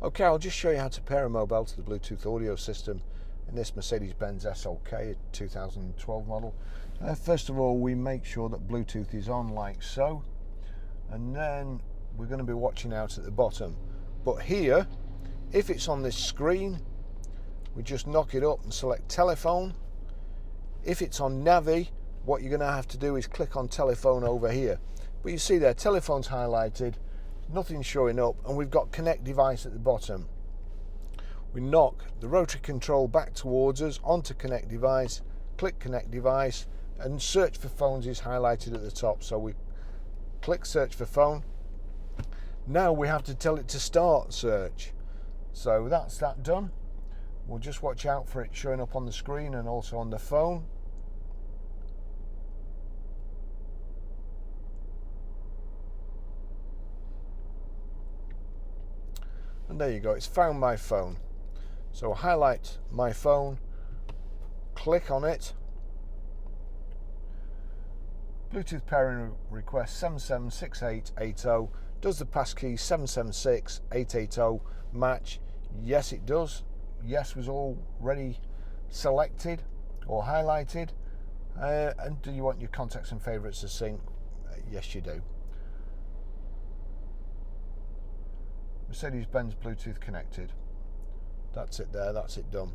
Okay, I'll just show you how to pair a mobile to the Bluetooth audio system in this Mercedes Benz SLK 2012 model. First of all, we make sure that Bluetooth is on like so, and then we're going to be watching out at the bottom. But here, if it's on this screen, we just knock it up and select telephone. If it's on Navi, what you're going to have to do is click on telephone over here. But you see there, telephone's highlighted, nothing's showing up, and we've got connect device at the bottom. We knock the rotary control back towards us onto connect device, click connect device, and search for phones is highlighted at the top. So we click search for phone. Now we have to tell it to start search. So that's that done. We'll just watch out for it showing up on the screen and also on the phone. And there you go, it's found my phone. So highlight my phone, click on it. Bluetooth pairing request 776880. Does the passkey 776880 match? Yes, it does. Yes was already selected or highlighted. And do you want your contacts and favourites to sync? Yes, you do. Mercedes Benz Bluetooth connected. That's it there, that's it done.